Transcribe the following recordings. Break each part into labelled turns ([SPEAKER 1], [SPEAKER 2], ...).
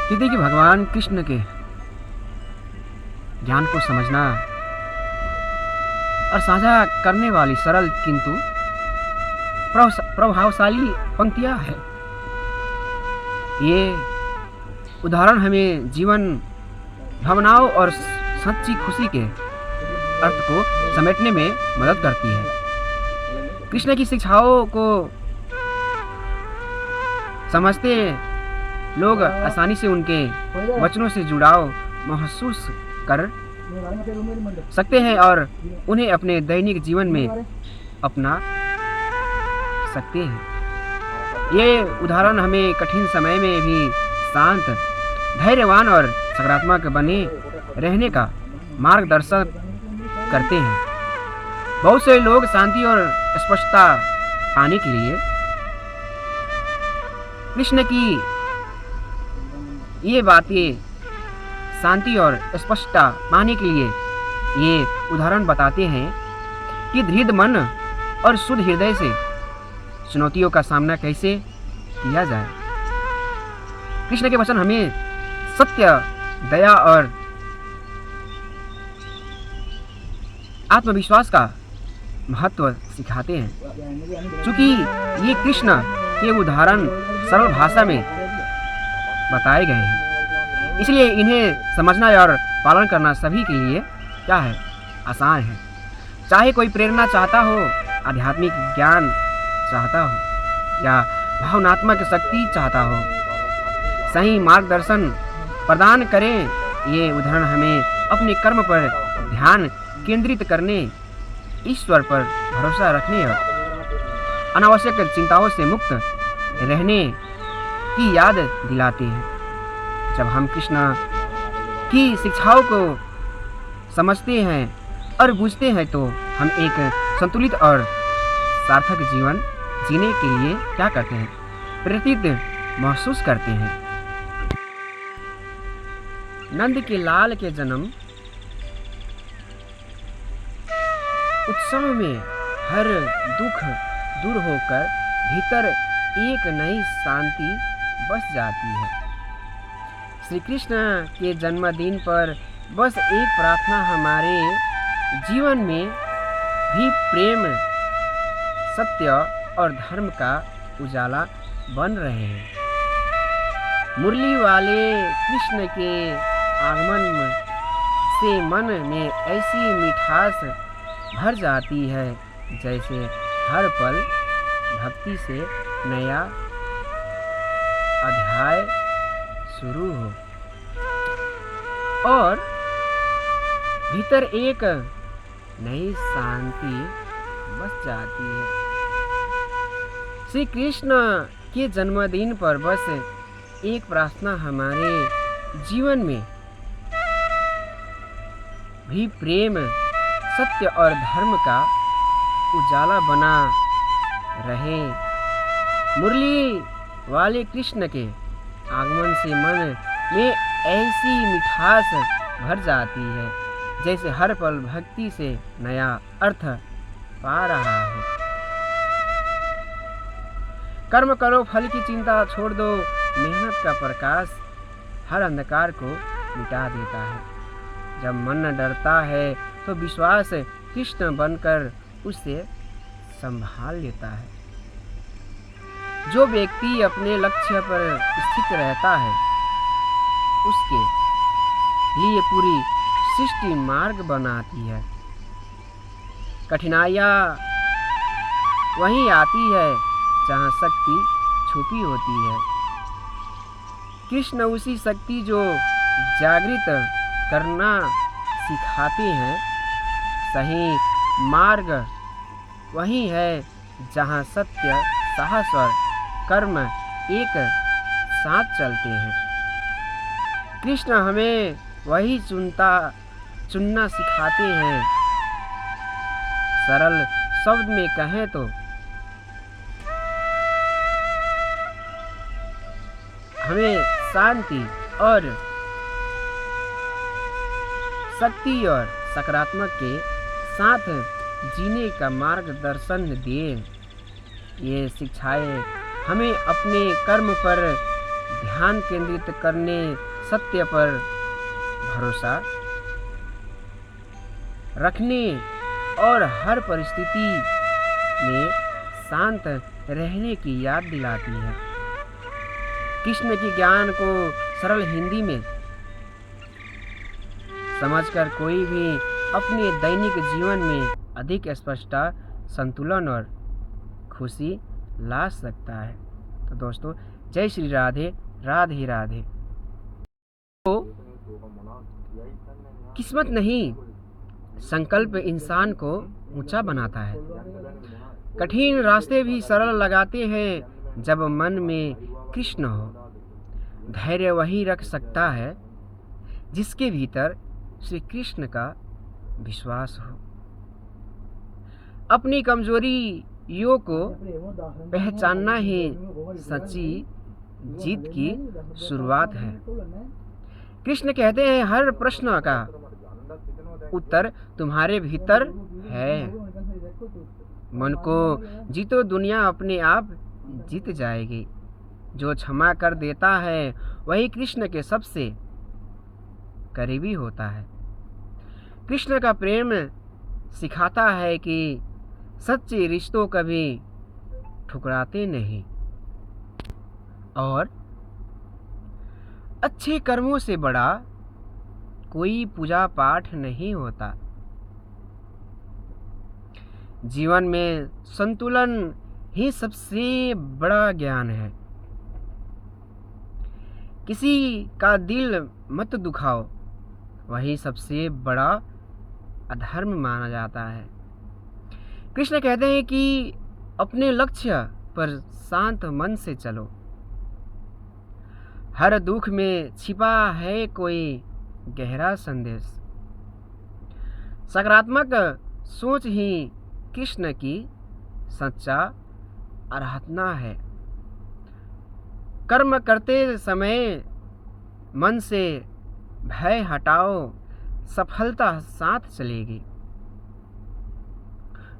[SPEAKER 1] कि देखिए भगवान कृष्ण के ज्ञान को समझना और साझा करने वाली सरल किंतु प्रभावशाली पंक्तियां हैं। ये उदाहरण हमें जीवन भावनाओं और सच्ची खुशी के अर्थ को समेटने में मदद करती है। कृष्ण की शिक्षाओं को समझते लोग आसानी से उनके वचनों से जुड़ाव महसूस कर सकते हैं और उन्हें अपने दैनिक जीवन में अपना सकते हैं। ये उदाहरण हमें कठिन समय में भी शांत, धैर्यवान और सकारात्मक बने रहने का मार्गदर्शन करते हैं। बहुत से लोग शांति और स्पष्टता पाने के लिए कृष्ण की ये बातें शांति और स्पष्टता पाने के लिए ये उदाहरण बताते हैं कि दृढ़ मन और शुद्ध हृदय से चुनौतियों का सामना कैसे किया जाए। कृष्ण के वचन हमें सत्य, दया और आत्मविश्वास का महत्व सिखाते हैं। चूंकि ये कृष्ण के उदाहरण सरल भाषा में बताए गए हैं, इसलिए इन्हें समझना और पालन करना सभी के लिए क्या है, आसान है। चाहे कोई प्रेरणा चाहता हो, आध्यात्मिक ज्ञान चाहता हो या भावनात्मक शक्ति चाहता हो, सही मार्गदर्शन प्रदान करें। ये उदाहरण हमें अपने कर्म पर ध्यान केंद्रित करने, ईश्वर पर भरोसा रखने और अनावश्यक चिंताओं से मुक्त रहने की याद दिलाते हैं। जब हम कृष्ण की शिक्षाओं को समझते हैं और बूझते हैं तो हम एक संतुलित और सार्थक जीवन जीने के लिए क्या करते हैं, प्रेरित महसूस करते हैं। नंद के लाल के जन्म उत्सव में हर दुख दूर होकर भीतर एक नई शांति बस जाती है। श्री कृष्ण के जन्मदिन पर बस एक प्रार्थना हमारे जीवन में भी प्रेम, सत्य और धर्म का उजाला बन रहे हैं। मुरली वाले कृष्ण के आगमन से मन में ऐसी मिठास भर जाती है जैसे हर पल भक्ति से नया अध्याय शुरू हो और भीतर एक नई शांति बस जाती है। श्री कृष्ण के जन्मदिन पर बस एक प्रार्थना हमारे जीवन में भी प्रेम, सत्य और धर्म का उजाला बना रहे। मुरली वाले कृष्ण के आगमन से मन में ऐसी मिठास भर जाती है जैसे हर पल भक्ति से नया अर्थ पा रहा हो। कर्म करो, फल की चिंता छोड़ दो, मेहनत का प्रकाश हर अंधकार को मिटा देता है। जब मन डरता है तो विश्वास कृष्ण बनकर उसे संभाल लेता है। जो व्यक्ति अपने लक्ष्य पर स्थित रहता है उसके लिए पूरी सृष्टि मार्ग बनाती है। कठिनाइयाँ वहीं आती है जहाँ शक्ति छुपी होती है। कृष्ण उसी शक्ति जो जागृत करना सिखाते हैं। सही मार्ग वही है जहाँ सत्य, साहस और कर्म एक साथ चलते हैं। कृष्ण हमें वही चुनना सिखाते हैं। सरल शब्द में कहें तो हमें शांति और शक्ति और सकारात्मक के साथ जीने का मार्गदर्शन दे। ये शिक्षाएं हमें अपने कर्म पर ध्यान केंद्रित करने, सत्य पर भरोसा रखने और हर परिस्थिति में शांत रहने की याद दिलाती है। कृष्ण के ज्ञान को सरल हिंदी में समझकर कोई भी अपने दैनिक जीवन में अधिक स्पष्टता, संतुलन और खुशी ला सकता है। तो दोस्तों, जय श्री राधे, राधे राधे। तो किस्मत नहीं, संकल्प इंसान को ऊंचा बनाता है। कठिन रास्ते भी सरल लगाते हैं जब मन में कृष्ण हो। धैर्य वही रख सकता है जिसके भीतर श्री कृष्ण का विश्वास हो। अपनी कमजोरियों को पहचानना ही सच्ची जीत की शुरुआत है। कृष्ण कहते हैं, हर प्रश्न का उत्तर तुम्हारे भीतर है। मन को जीतो, दुनिया अपने आप जीत जाएगी। जो क्षमा कर देता है वही कृष्ण के सबसे करीबी होता है। कृष्ण का प्रेम सिखाता है कि सच्चे रिश्तों कभी ठुकराते नहीं और अच्छे कर्मों से बड़ा कोई पूजा पाठ नहीं होता। जीवन में संतुलन ही सबसे बड़ा ज्ञान है। किसी का दिल मत दुखाओ, वही सबसे बड़ा अधर्म माना जाता है। कृष्ण कहते हैं कि अपने लक्ष्य पर शांत मन से चलो। हर दुख में छिपा है कोई गहरा संदेश। सकारात्मक सोच ही कृष्ण की सच्चा आराधना है। कर्म करते समय मन से भय हटाओ, सफलता साथ चलेगी।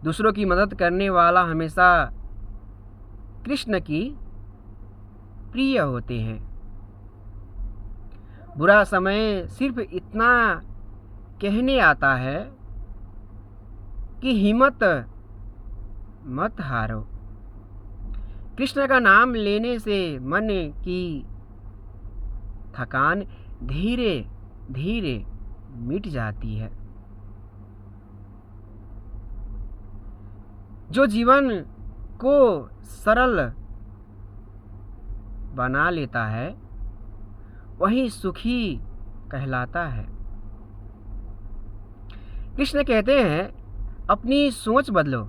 [SPEAKER 1] दूसरों की मदद करने वाला हमेशा कृष्ण की प्रिय होते हैं। बुरा समय सिर्फ इतना कहने आता है कि हिम्मत मत हारो। कृष्ण का नाम लेने से मन की थकान धीरे धीरे मिट जाती है। जो जीवन को सरल बना लेता है वही सुखी कहलाता है। कृष्ण कहते हैं, अपनी सोच बदलो,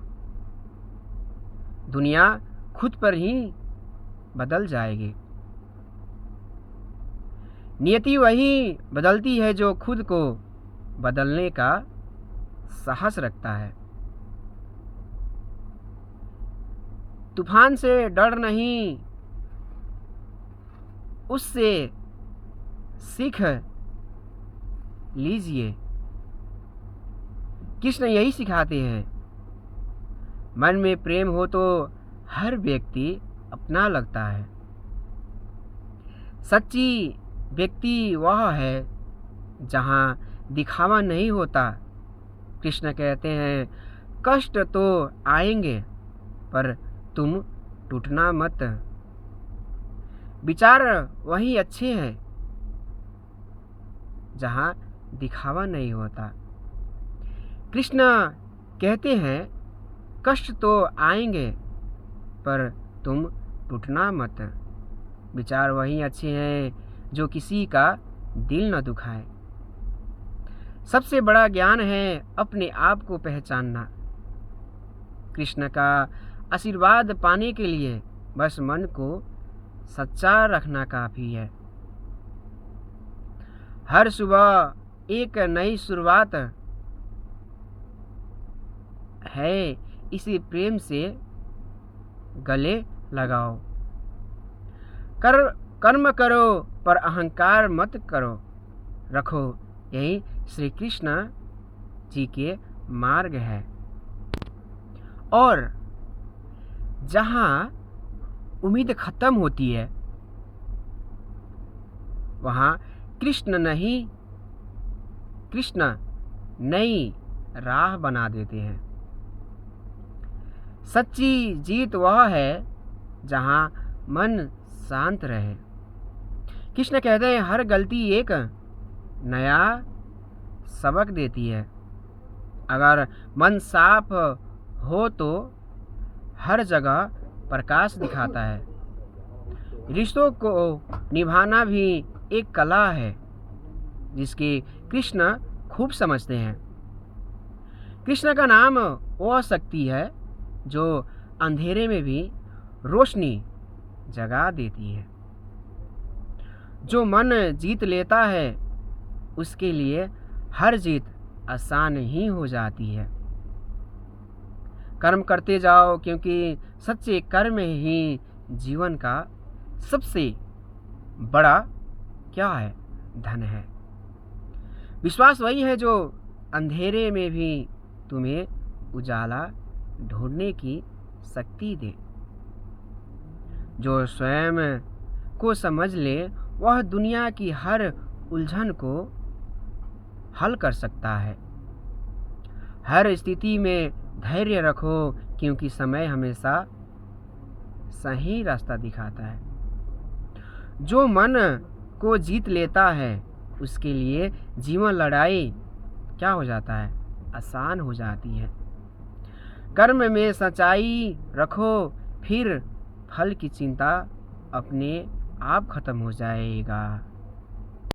[SPEAKER 1] दुनिया खुद पर ही बदल जाएगी। नियति वही बदलती है जो खुद को बदलने का साहस रखता है। तूफान से डर नहीं, उससे सीख लीजिए। कृष्ण यही सिखाते हैं। मन में प्रेम हो तो हर व्यक्ति अपना लगता है। सच्ची व्यक्ति वह है जहाँ दिखावा नहीं होता। कृष्ण कहते हैं, कष्ट तो आएंगे पर तुम टूटना मत। विचार वही अच्छे हैं जहाँ दिखावा नहीं होता। कृष्ण कहते हैं, कष्ट तो आएंगे पर तुम टूटना मत। विचार वही अच्छे हैं जो किसी का दिल न दुखाए। सबसे बड़ा ज्ञान है अपने आप को पहचानना। कृष्ण का आशीर्वाद पाने के लिए बस मन को सच्चा रखना काफी है। हर सुबह एक नई शुरुआत है, इसी प्रेम से गले लगाओ। कर्म करो पर अहंकार मत करो रखो, यही श्री कृष्ण जी के मार्ग है। और जहाँ उम्मीद खत्म होती है वहाँ कृष्ण नई राह बना देते हैं। सच्ची जीत वह है जहाँ मन शांत रहे। कृष्ण कहते हैं हर गलती एक नया सबक देती है। अगर मन साफ हो तो हर जगह प्रकाश दिखाता है। रिश्तों को निभाना भी एक कला है जिसकी कृष्ण खूब समझते हैं। कृष्ण का नाम वह शक्ति है जो अंधेरे में भी रोशनी जगा देती है। जो मन जीत लेता है उसके लिए हर जीत आसान ही हो जाती है। कर्म करते जाओ क्योंकि सच्चे कर्म ही जीवन का सबसे बड़ा क्या है, धन है। विश्वास वही है जो अंधेरे में भी तुम्हें उजाला ढूंढने की शक्ति दे। जो स्वयं को समझ ले वह दुनिया की हर उलझन को हल कर सकता है। हर स्थिति में धैर्य रखो क्योंकि समय हमेशा सही रास्ता दिखाता है। जो मन को जीत लेता है उसके लिए जीवन लड़ाई क्या हो जाता है, आसान हो जाती है। कर्म में सच्चाई रखो फिर फल की चिंता अपने आप खत्म हो जाएगा।